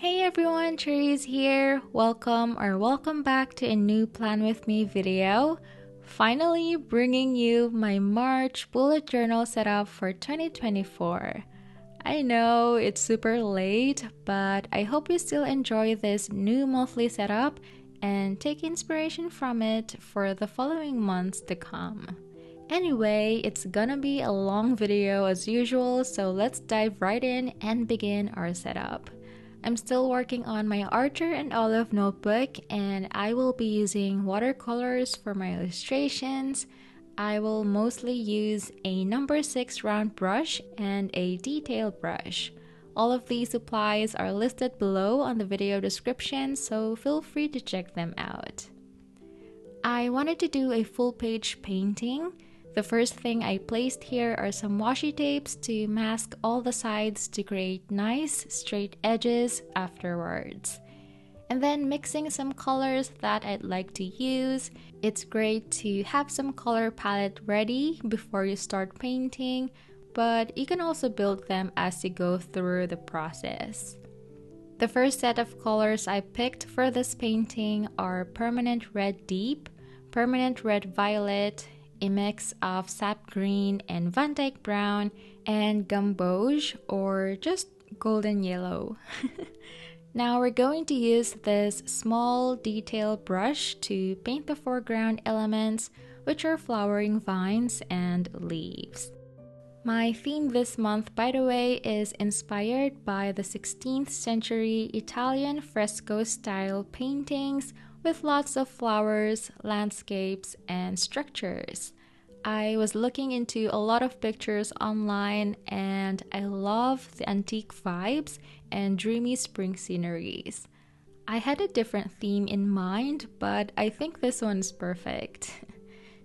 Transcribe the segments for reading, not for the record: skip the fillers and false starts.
Hey everyone, Cherry's here. Welcome back to a new Plan With Me video. Finally bringing you my March bullet journal setup for 2024. I know it's super late, but I hope you still enjoy this new monthly setup and take inspiration from it for the following months to come. Anyway, it's gonna be a long video as usual, so let's dive right in and begin our setup. I'm still working on my Archer and Olive notebook, and I will be using watercolors for my illustrations. I will mostly use a number 6 round brush and a detail brush. All of these supplies are listed below on the video description, so feel free to check them out. I wanted to do a full page painting. The first thing I placed here are some washi tapes to mask all the sides to create nice straight edges afterwards. And then mixing some colors that I'd like to use. It's great to have some color palette ready before you start painting, but you can also build them as you go through the process. The first set of colors I picked for this painting are Permanent Red Deep, Permanent Red Violet, a mix of sap green and Van Dyke brown, and gamboge or just golden yellow. Now we're going to use this small detail brush to paint the foreground elements, which are flowering vines and leaves. My theme this month, by the way, is inspired by the 16th century Italian fresco style paintings with lots of flowers, landscapes, and structures. I was looking into a lot of pictures online, and I love the antique vibes and dreamy spring sceneries. I had a different theme in mind, but I think this one's perfect.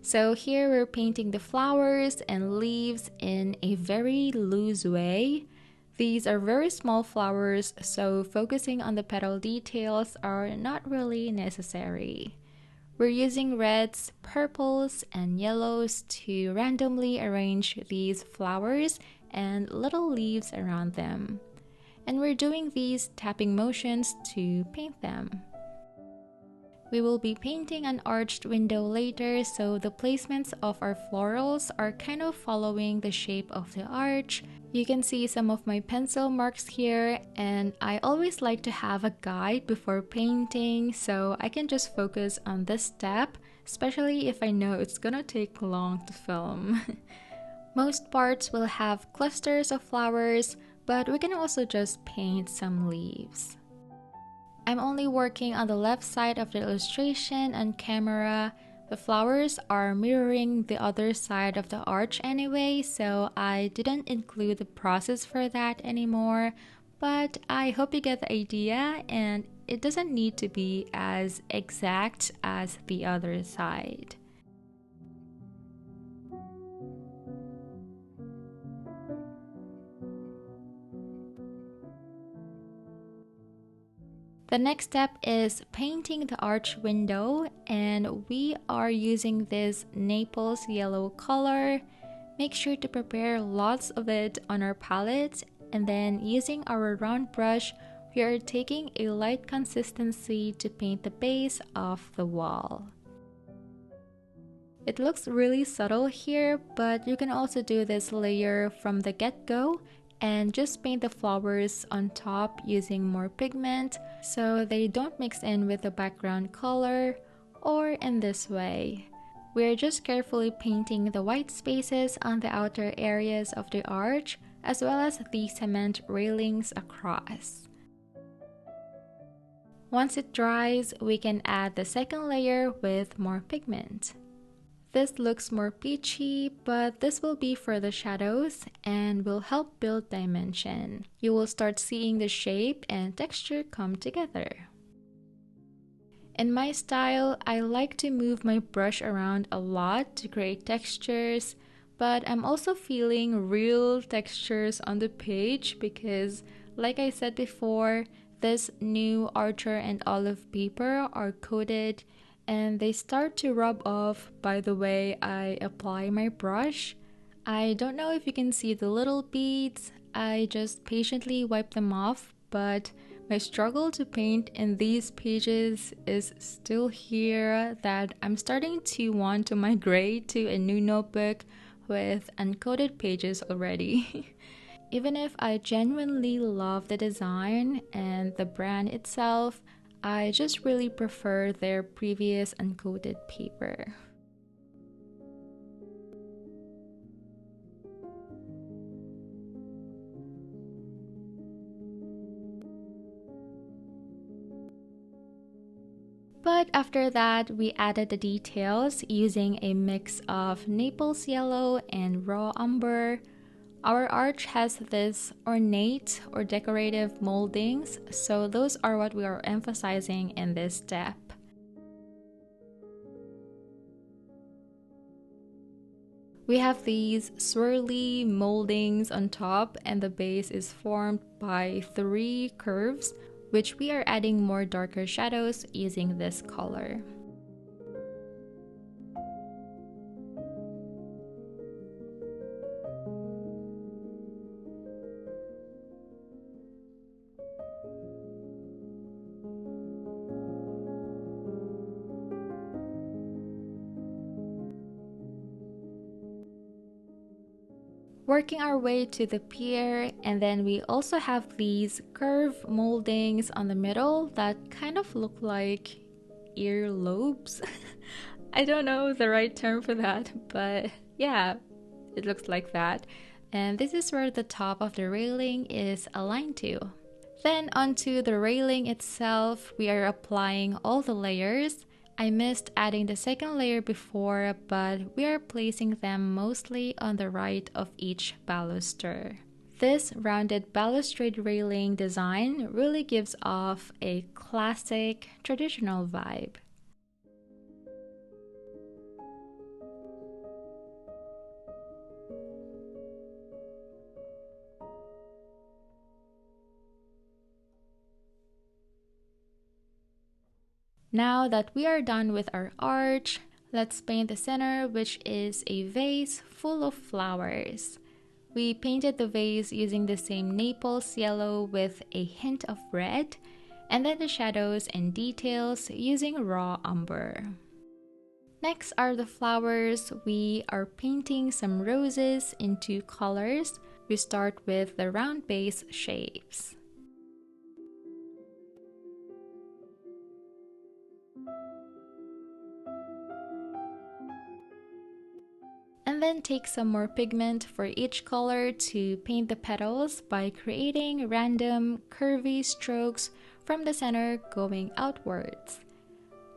So here we're painting the flowers and leaves in a very loose way. These are very small flowers, so focusing on the petal details are not really necessary. We're using reds, purples, and yellows to randomly arrange these flowers and little leaves around them. And we're doing these tapping motions to paint them. We will be painting an arched window later, so the placements of our florals are kind of following the shape of the arch. You can see some of my pencil marks here, and I always like to have a guide before painting so I can just focus on this step, especially if I know it's gonna take long to film. Most parts will have clusters of flowers, but we can also just paint some leaves. I'm only working on the left side of the illustration on camera. The flowers are mirroring the other side of the arch anyway, so I didn't include the process for that anymore, but I hope you get the idea, and it doesn't need to be as exact as the other side. The next step is painting the arch window, and we are using this Naples yellow color. Make sure to prepare lots of it on our palette, and then using our round brush, we are taking a light consistency to paint the base of the wall. It looks really subtle here, but you can also do this layer from the get-go and just paint the flowers on top using more pigment so they don't mix in with the background color, or in this way. We're just carefully painting the white spaces on the outer areas of the arch as well as the cement railings across. Once it dries, we can add the second layer with more pigment. This looks more peachy, but this will be for the shadows and will help build dimension. You will start seeing the shape and texture come together. In my style, I like to move my brush around a lot to create textures, but I'm also feeling real textures on the page because, like I said before, this new Archer and Olive paper are coated and they start to rub off by the way I apply my brush. I don't know if you can see the little beads. I just patiently wipe them off but my struggle to paint in these pages is still here, that I'm starting to want to migrate to a new notebook with uncoated pages already. Even if I genuinely love the design and the brand itself, I just really prefer their previous uncoated paper. But after that, we added the details using a mix of Naples yellow and raw umber. Our arch has this ornate or decorative moldings, so those are what we are emphasizing in this step. We have these swirly moldings on top, and the base is formed by 3 curves, which we are adding more darker shadows using this color. Working our way to the pier, and then we also have these curve moldings on the middle that kind of look like earlobes. I don't know the right term for that, but yeah, it looks like that. And this is where the top of the railing is aligned to. Then onto the railing itself, we are applying all the layers. I missed adding the second layer before, but we are placing them mostly on the right of each baluster. This rounded balustrade railing design really gives off a classic, traditional vibe. Now that we are done with our arch, let's paint the center, which is a vase full of flowers. We painted the vase using the same Naples yellow with a hint of red, and then the shadows and details using raw umber. Next are the flowers. We are painting some roses in 2 colors. We start with the round base shapes. And then take some more pigment for each color to paint the petals by creating random curvy strokes from the center going outwards.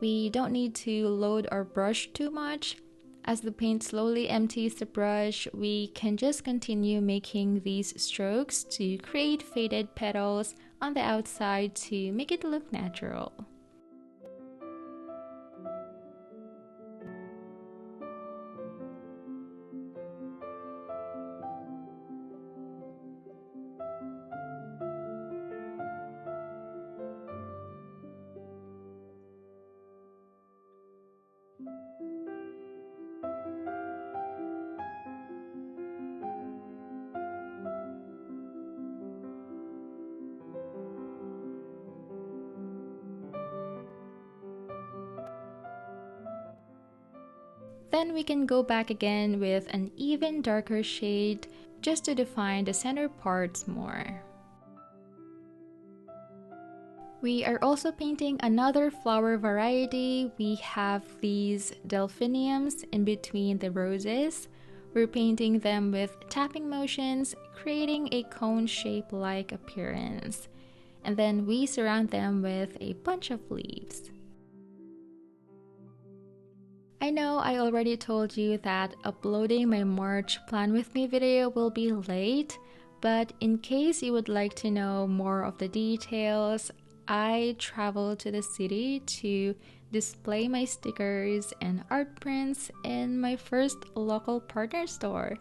We don't need to load our brush too much. As the paint slowly empties the brush, we can just continue making these strokes to create faded petals on the outside to make it look natural. Then we can go back again with an even darker shade just to define the center parts more. We are also painting another flower variety. We have these delphiniums in between the roses. We're painting them with tapping motions, creating a cone shape-like appearance. And then we surround them with a bunch of leaves. I know I already told you that uploading my March Plan With Me video will be late, but in case you would like to know more of the details, I traveled to the city to display my stickers and art prints in my first local partner store.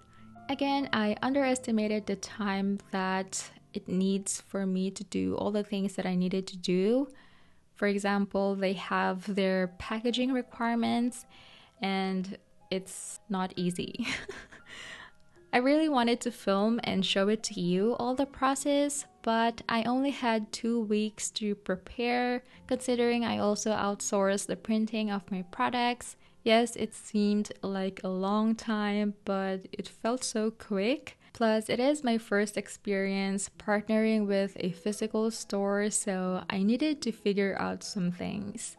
Again, I underestimated the time that it needs for me to do all the things that I needed to do. For example, they have their packaging requirements, and it's not easy. I really wanted to film and show it to you all the process, but I only had 2 weeks to prepare, considering I also outsourced the printing of my products. Yes, it seemed like a long time, but it felt so quick. Plus, it is my first experience partnering with a physical store, so I needed to figure out some things.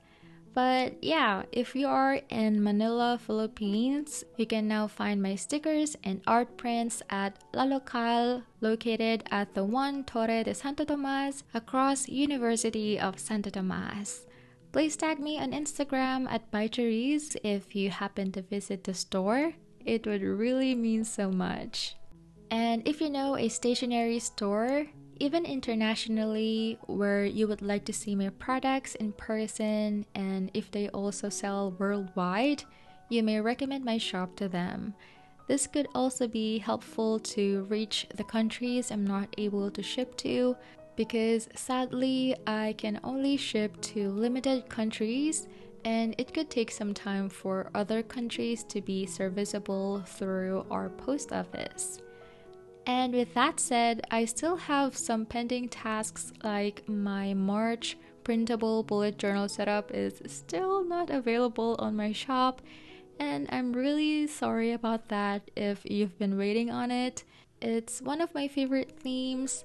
But yeah, if you are in Manila, Philippines, you can now find my stickers and art prints at La Local, located at the 1 Torre de Santo Tomas across University of Santo Tomas. Please tag me on Instagram at BuJo if you happen to visit the store. It would really mean so much. And if you know a stationery store, even internationally, where you would like to see my products in person, and if they also sell worldwide, you may recommend my shop to them. This could also be helpful to reach the countries I'm not able to ship to, because sadly, I can only ship to limited countries, and it could take some time for other countries to be serviceable through our post office. And with that said, I still have some pending tasks, like my March printable bullet journal setup is still not available on my shop, and I'm really sorry about that if you've been waiting on it. It's one of my favorite themes,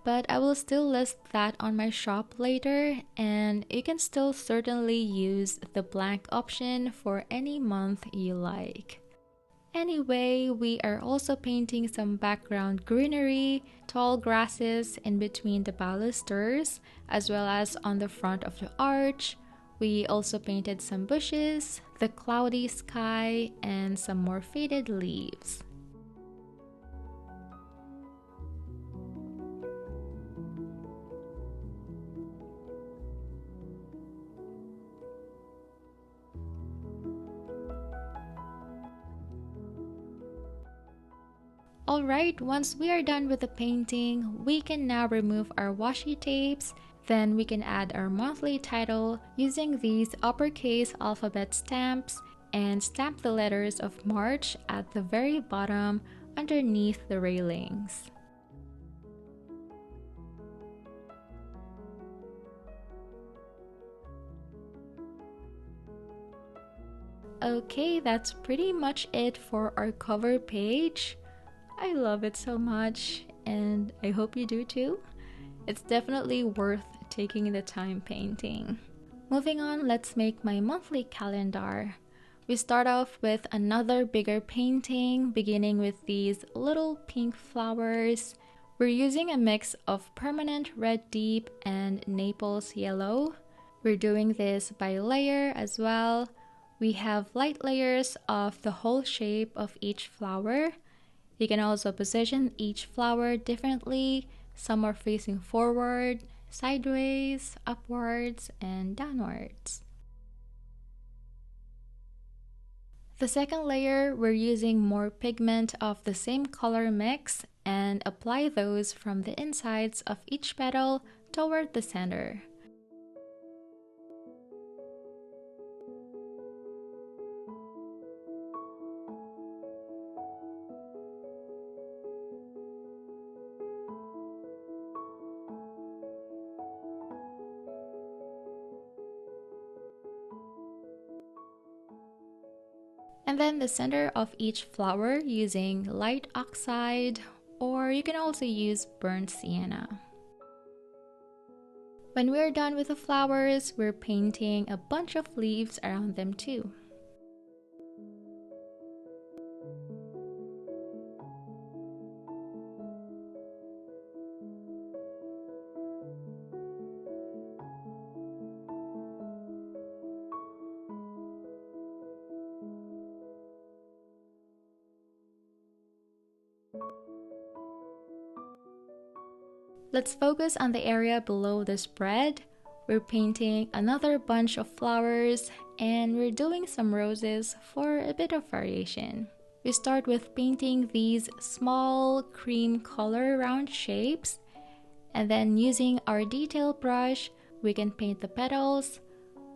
but I will still list that on my shop later, and you can still certainly use the blank option for any month you like. Anyway, we are also painting some background greenery, tall grasses in between the balusters, as well as on the front of the arch. We also painted some bushes, the cloudy sky, and some more faded leaves. Alright, once we are done with the painting, we can now remove our washi tapes. Then we can add our monthly title using these uppercase alphabet stamps and stamp the letters of March at the very bottom underneath the railings. Okay, that's pretty much it for our cover page. I love it so much, and I hope you do too. It's definitely worth taking the time painting. Moving on, let's make my monthly calendar. We start off with another bigger painting, beginning with these little pink flowers. We're using a mix of permanent red deep and Naples yellow. We're doing this by layer as well. We have light layers of the whole shape of each flower. You can also position each flower differently. Some are facing forward, sideways, upwards, and downwards. The second layer, we're using more pigment of the same color mix and apply those from the insides of each petal toward the center. And then the center of each flower using light oxide, or you can also use burnt sienna. When we're done with the flowers, we're painting a bunch of leaves around them too. Let's focus on the area below the spread. We're painting another bunch of flowers, and we're doing some roses for a bit of variation. We start with painting these small cream color round shapes, and then using our detail brush, we can paint the petals,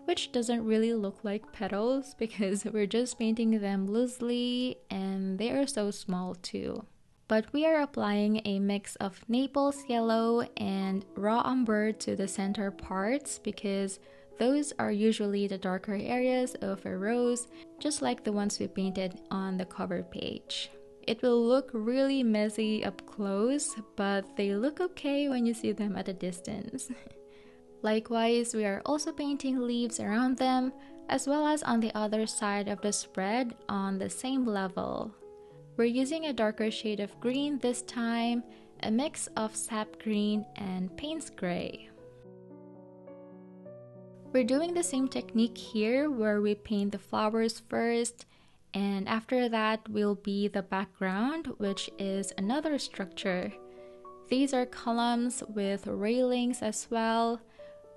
which doesn't really look like petals because we're just painting them loosely and they are so small too. but we are applying a mix of Naples yellow and raw umber to the center parts because those are usually the darker areas of a rose, just like the ones we painted on the cover page. It will look really messy up close, but they look okay when you see them at a distance. Likewise, we are also painting leaves around them, as well as on the other side of the spread on the same level. We're using a darker shade of green this time, a mix of sap green and Payne's gray. We're doing the same technique here where we paint the flowers first, and after that will be the background, which is another structure. These are columns with railings as well.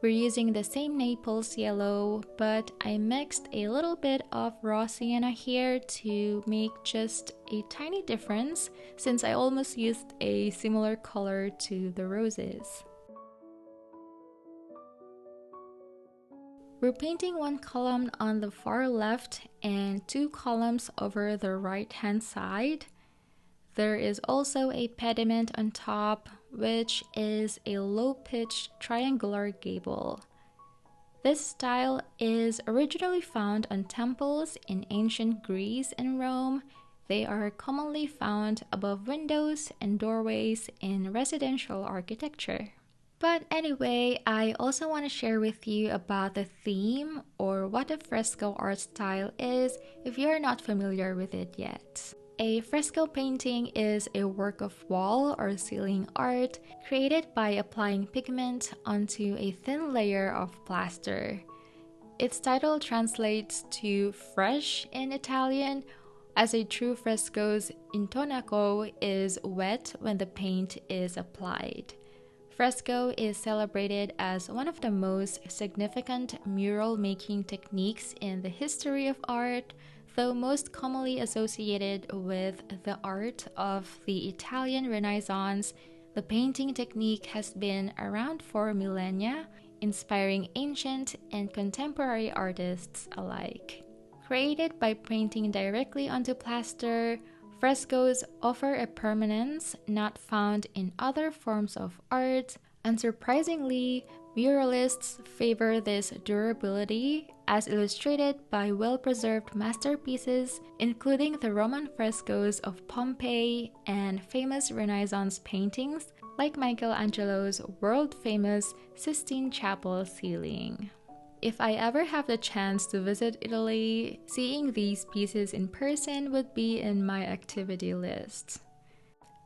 We're using the same Naples yellow, but I mixed a little bit of raw sienna here to make just a tiny difference since I almost used a similar color to the roses. We're painting one column on the far left and two columns over the right hand side. There is also a pediment on top, which is a low-pitched triangular gable. This style is originally found on temples in ancient Greece and Rome. They are commonly found above windows and doorways in residential architecture. But anyway, I also want to share with you about the theme or what a fresco art style is if you're not familiar with it yet. A fresco painting is a work of wall or ceiling art created by applying pigment onto a thin layer of plaster. Its title translates to fresh in Italian, as a true fresco's intonaco is wet when the paint is applied. Fresco is celebrated as one of the most significant mural making techniques in the history of art, though most commonly associated with the art of the Italian Renaissance. The painting technique has been around for millennia, inspiring ancient and contemporary artists alike. Created by painting directly onto plaster, frescoes offer a permanence not found in other forms of art. Unsurprisingly, muralists favor this durability, as illustrated by well-preserved masterpieces, including the Roman frescoes of Pompeii and famous Renaissance paintings like Michelangelo's world-famous Sistine Chapel ceiling. If I ever have the chance to visit Italy, seeing these pieces in person would be in my activity list.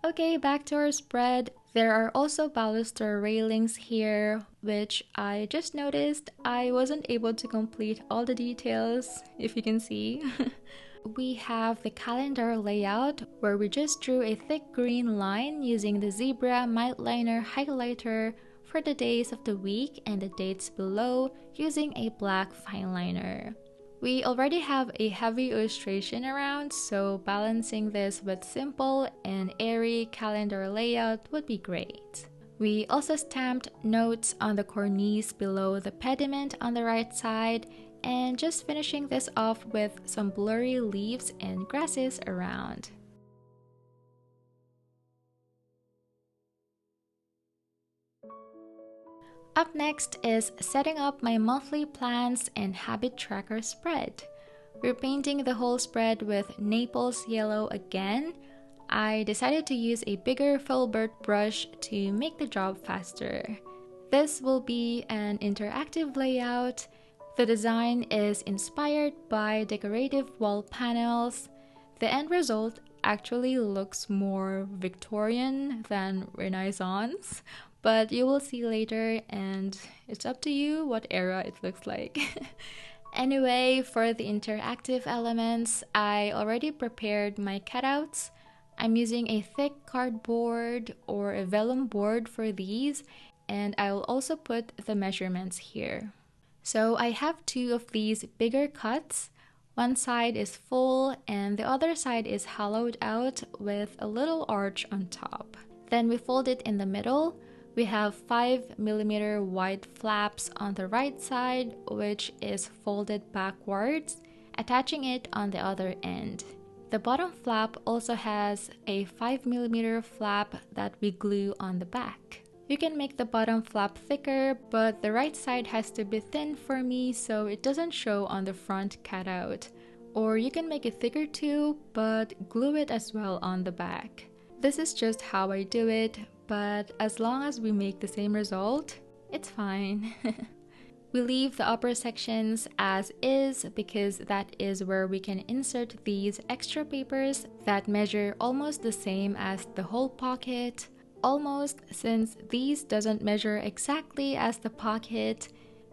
Okay, back to our spread. There are also baluster railings here, which I just noticed I wasn't able to complete all the details, if you can see. We have the calendar layout where we just drew a thick green line using the zebra mild liner highlighter for the days of the week and the dates below using a black fine liner. We already have a heavy illustration around, so balancing this with simple and airy calendar layout would be great. We also stamped notes on the cornice below the pediment on the right side, and just finishing this off with some blurry leaves and grasses around. Up next is setting up my monthly plans and habit tracker spread. We're painting the whole spread with Naples yellow again. I decided to use a bigger filbert brush to make the job faster. This will be an interactive layout. The design is inspired by decorative wall panels. The end result actually looks more Victorian than Renaissance, but you will see later, and it's up to you what era it looks like. Anyway, for the interactive elements, I already prepared my cutouts. I'm using a thick cardboard or a vellum board for these, and I will also put the measurements here. So I have two of these bigger cuts. One side is full and the other side is hollowed out with a little arch on top. Then we fold it in the middle. We have 5mm wide flaps on the right side, which is folded backwards, attaching it on the other end. The bottom flap also has a 5mm flap that we glue on the back. You can make the bottom flap thicker, but the right side has to be thin for me so it doesn't show on the front cutout. Or you can make it thicker too, but glue it as well on the back. This is just how I do it, but as long as we make the same result, it's fine. We leave the upper sections as is because that is where we can insert these extra papers that measure almost the same as the whole pocket. Almost, since these doesn't measure exactly as the pocket,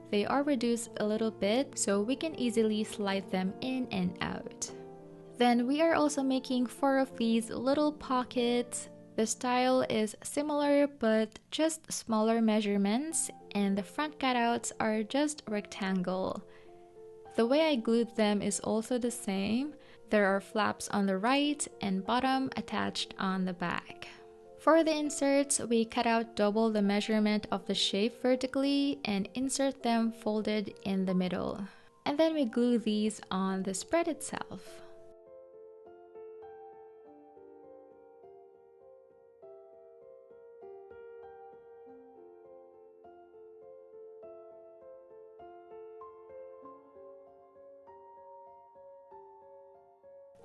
they are reduced a little bit so we can easily slide them in and out. Then we are also making 4 of these little pockets. The style is similar but just smaller measurements, and the front cutouts are just rectangle. The way I glued them is also the same. There are flaps on the right and bottom attached on the back. For the inserts, we cut out double the measurement of the shape vertically and insert them folded in the middle. And then we glue these on the spread itself.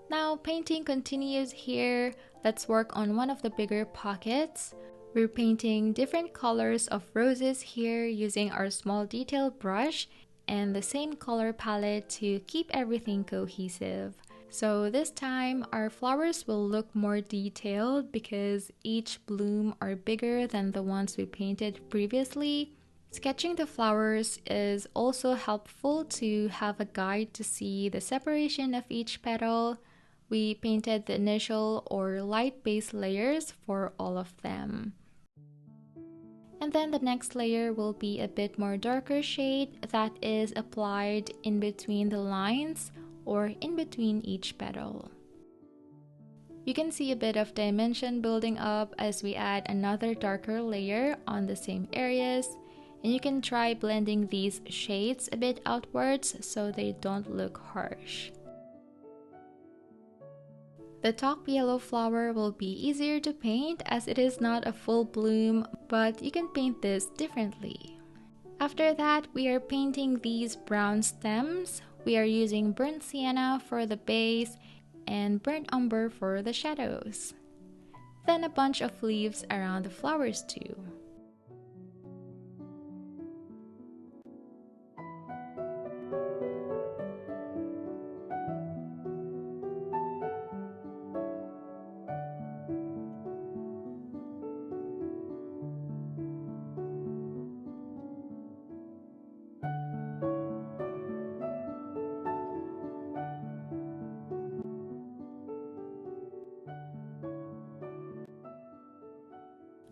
Now painting continues here. Let's work on one of the bigger pockets. We're painting different colors of roses here using our small detail brush and the same color palette to keep everything cohesive. So this time our flowers will look more detailed because each bloom are bigger than the ones we painted previously. Sketching the flowers is also helpful to have a guide to see the separation of each petal. We painted the initial or light base layers for all of them. And then the next layer will be a bit more darker shade that is applied in between the lines or in between each petal. You can see a bit of dimension building up as we add another darker layer on the same areas, and you can try blending these shades a bit outwards so they don't look harsh. The top yellow flower will be easier to paint as it is not a full bloom, but you can paint this differently. After that, we are painting these brown stems. We are using burnt sienna for the base and burnt umber for the shadows. Then a bunch of leaves around the flowers too.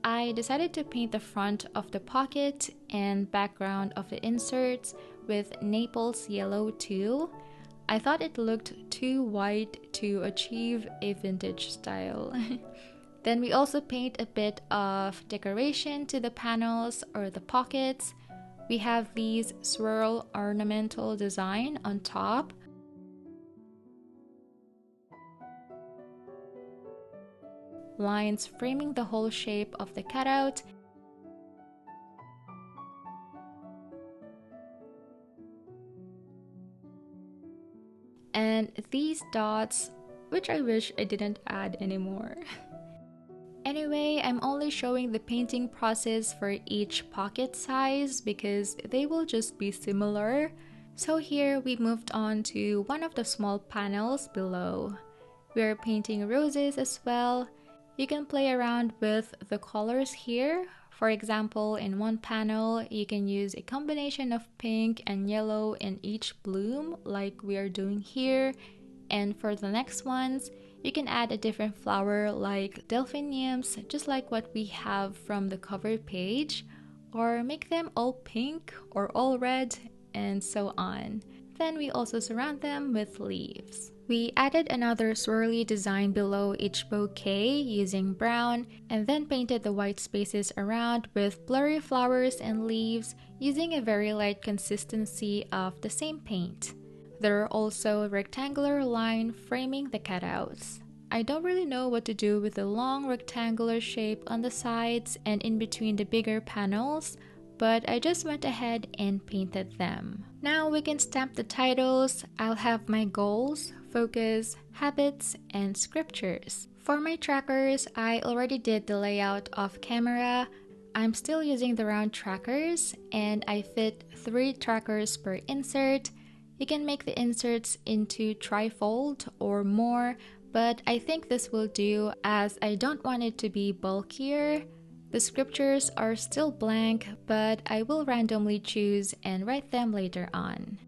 I decided to paint the front of the pocket and background of the inserts with Naples yellow too. I thought it looked too white to achieve a vintage style. Then we also paint a bit of decoration to the panels or the pockets. We have these swirl ornamental design on top. Lines framing the whole shape of the cutout. And these dots, which I wish I didn't add anymore. Anyway, I'm only showing the painting process for each pocket size because they will just be similar. So here we moved on to one of the small panels below. We are painting roses as well. You can play around with the colors here. For example, in one panel, you can use a combination of pink and yellow in each bloom, like we are doing here. And for the next ones, you can add a different flower like delphiniums, just like what we have from the cover page, or make them all pink or all red, and so on. Then we also surround them with leaves. We added another swirly design below each bouquet using brown, and then painted the white spaces around with blurry flowers and leaves using a very light consistency of the same paint. There are also rectangular lines framing the cutouts. I don't really know what to do with the long rectangular shape on the sides and in between the bigger panels, but I just went ahead and painted them. Now we can stamp the titles. I'll have my goals, focus, habits, and scriptures. For my trackers, I already did the layout off camera. I'm still using the round trackers, and I fit 3 trackers per insert. You can make the inserts into trifold or more, but I think this will do as I don't want it to be bulkier. The scriptures are still blank, but I will randomly choose and write them later on.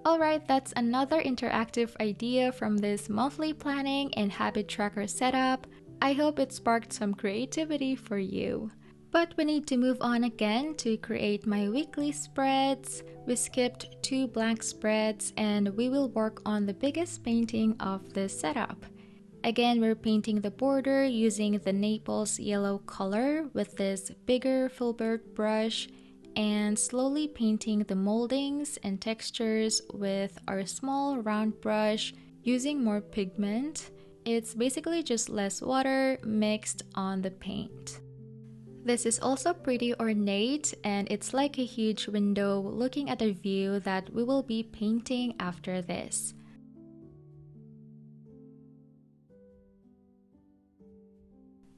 Alright, that's another interactive idea from this monthly planning and habit tracker setup. I hope it sparked some creativity for you. But we need to move on again to create my weekly spreads. We skipped 2 blank spreads and we will work on the biggest painting of this setup. Again, we're painting the border using the Naples yellow color with this bigger filbert brush and slowly painting the moldings and textures with our small round brush using more pigment. It's basically just less water mixed on the paint. This is also pretty ornate and it's like a huge window looking at a view that we will be painting after this.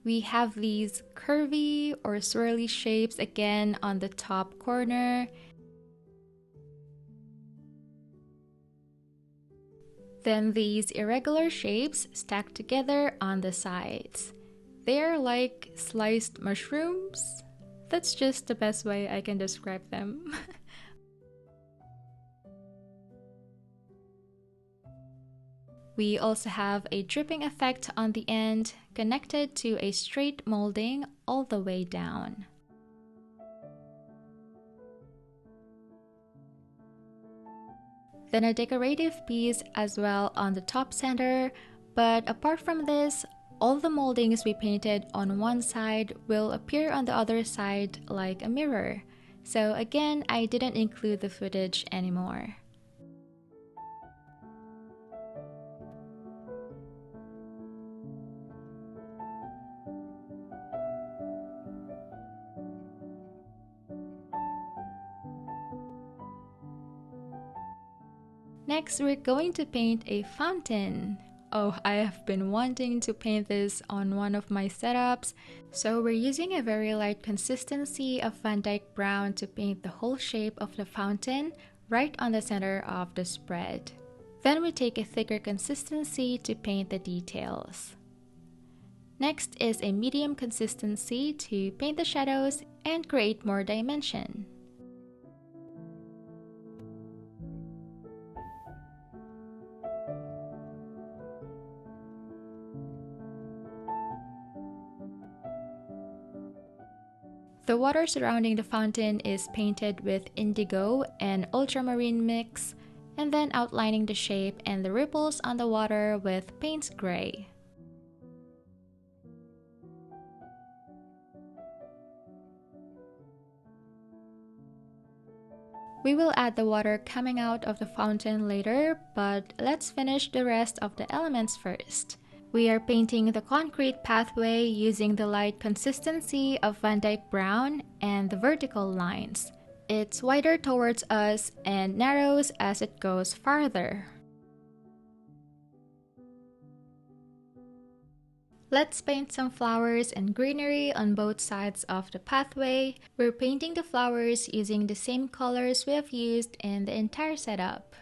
We have these curvy or swirly shapes again on the top corner. Then these irregular shapes stacked together on the sides. They're like sliced mushrooms. That's just the best way I can describe them. We also have a dripping effect on the end, connected to a straight molding all the way down. Then a decorative piece as well on the top center, but apart from this, all the moldings we painted on one side will appear on the other side like a mirror. So again, I didn't include the footage anymore. Next, we're going to paint a fountain. Oh, I have been wanting to paint this on one of my setups, so we're using a very light consistency of Van Dyke brown to paint the whole shape of the fountain right on the center of the spread. Then we take a thicker consistency to paint the details. Next is a medium consistency to paint the shadows and create more dimension. The water surrounding the fountain is painted with indigo and ultramarine mix, and then outlining the shape and the ripples on the water with Payne's Gray. We will add the water coming out of the fountain later, but let's finish the rest of the elements first. We are painting the concrete pathway using the light consistency of Van Dyke brown and the vertical lines. It's wider towards us and narrows as it goes farther. Let's paint some flowers and greenery on both sides of the pathway. We're painting the flowers using the same colors we have used in the entire setup.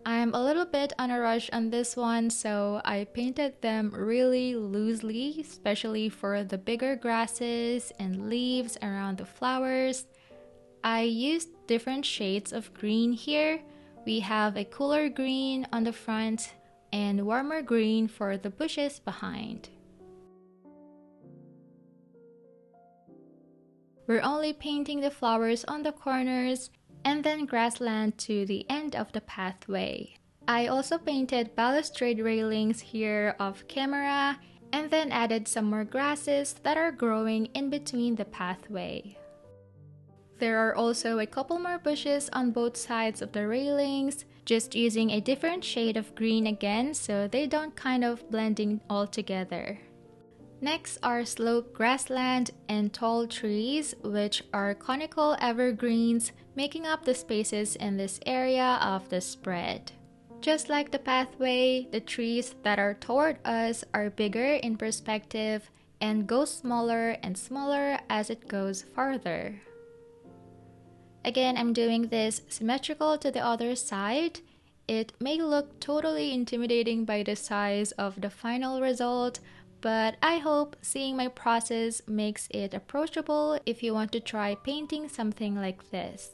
I'm a little bit on a rush on this one, so I painted them really loosely, especially for the bigger grasses and leaves around the flowers. I used different shades of green here. We have a cooler green on the front and warmer green for the bushes behind. We're only painting the flowers on the corners and then grassland to the end of the pathway. I also painted balustrade railings here off camera and then added some more grasses that are growing in between the pathway. There are also a couple more bushes on both sides of the railings, just using a different shade of green again so they don't kind of blend in all together. Next are sloped grassland and tall trees, which are conical evergreens, making up the spaces in this area of the spread. Just like the pathway, the trees that are toward us are bigger in perspective and go smaller and smaller as it goes farther. Again, I'm doing this symmetrical to the other side. It may look totally intimidating by the size of the final result, but I hope seeing my process makes it approachable if you want to try painting something like this.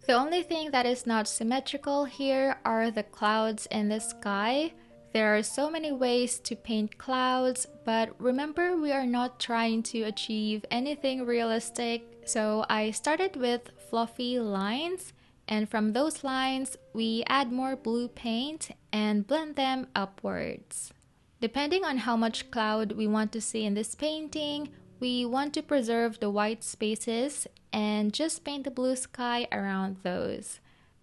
The only thing that is not symmetrical here are the clouds in the sky. There are so many ways to paint clouds, but remember we are not trying to achieve anything realistic, so I started with fluffy lines, and from those lines we add more blue paint and blend them upwards. Depending on how much cloud we want to see in this painting, we want to preserve the white spaces and just paint the blue sky around those.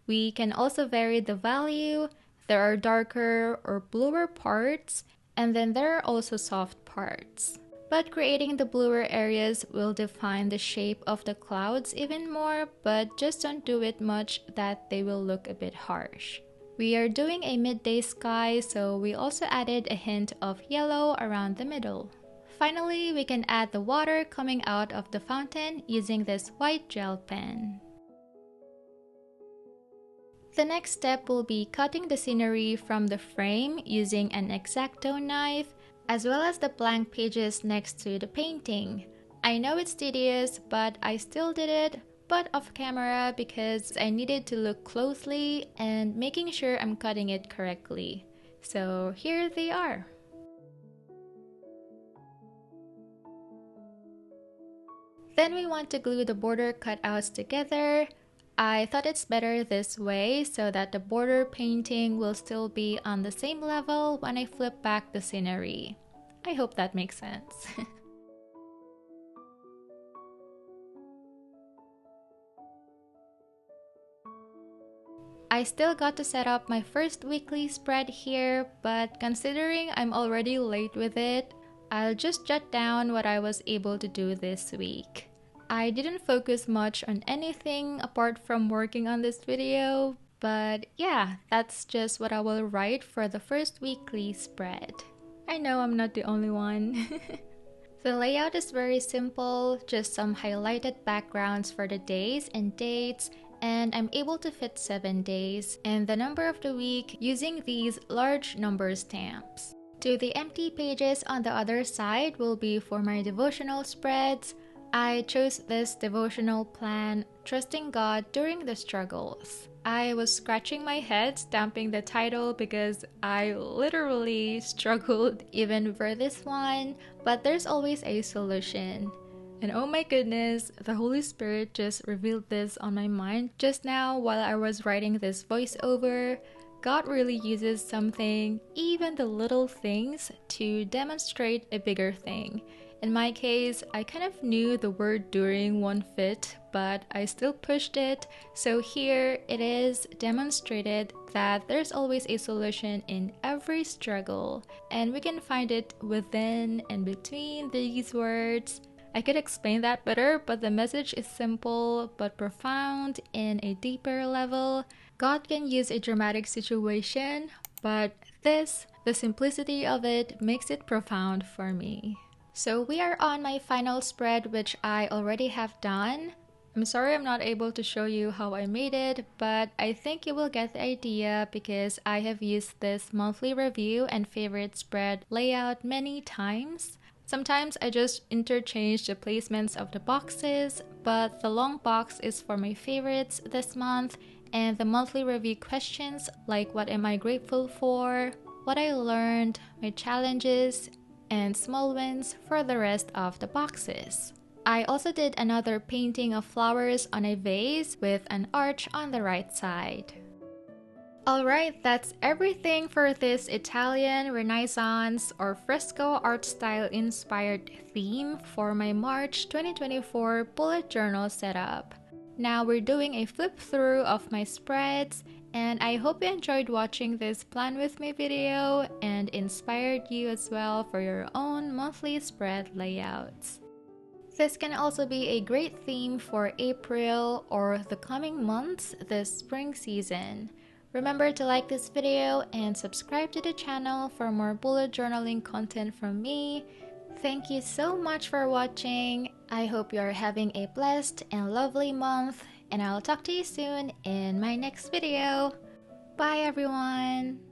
We can also vary the value. There are darker or bluer parts, and then there are also soft parts. But creating the bluer areas will define the shape of the clouds even more, but just don't do it much that they will look a bit harsh. We are doing a midday sky, so we also added a hint of yellow around the middle. Finally, we can add the water coming out of the fountain using this white gel pen. The next step will be cutting the scenery from the frame using an X-Acto knife, as well as the blank pages next to the painting. I know it's tedious, but I still did it, but off camera because I needed to look closely and making sure I'm cutting it correctly. So here they are. Then we want to glue the border cutouts together. I thought it's better this way so that the border painting will still be on the same level when I flip back the scenery. I hope that makes sense. I still got to set up my first weekly spread here, but considering I'm already late with it, I'll just jot down what I was able to do this week. I didn't focus much on anything apart from working on this video, but yeah, that's just what I will write for the first weekly spread. I know I'm not the only one. The layout is very simple, just some highlighted backgrounds for the days and dates, and I'm able to fit 7 days and the number of the week using these large number stamps. To the empty pages on the other side will be for my devotional spreads. I chose this devotional plan, Trusting God During the Struggles. I was scratching my head stamping the title because I literally struggled even for this one, but there's always a solution. And oh my goodness, the Holy Spirit just revealed this on my mind just now while I was writing this voiceover. God really uses something, even the little things, to demonstrate a bigger thing. In my case, I kind of knew the word during won't fit, but I still pushed it. So here it is demonstrated that there's always a solution in every struggle, and we can find it within and between these words. I could explain that better, but the message is simple but profound in a deeper level. God can use a dramatic situation, but the simplicity of it makes it profound for me. So we are on my final spread, which I already have done. I'm sorry I'm not able to show you how I made it, but I think you will get the idea because I have used this monthly review and favorite spread layout many times. Sometimes I just interchange the placements of the boxes, but the long box is for my favorites this month, and the monthly review questions like what am I grateful for, what I learned, my challenges, and small wins for the rest of the boxes. I also did another painting of flowers on a vase with an arch on the right side. Alright, that's everything for this Italian Renaissance or Fresco art style inspired theme for my March 2024 bullet journal setup. Now we're doing a flip through of my spreads, and I hope you enjoyed watching this plan with me video and inspired you as well for your own monthly spread layouts. This can also be a great theme for April or the coming months this spring season. Remember to like this video and subscribe to the channel for more bullet journaling content from me. Thank you so much for watching. I hope you're having a blessed and lovely month, and I'll talk to you soon in my next video. Bye everyone!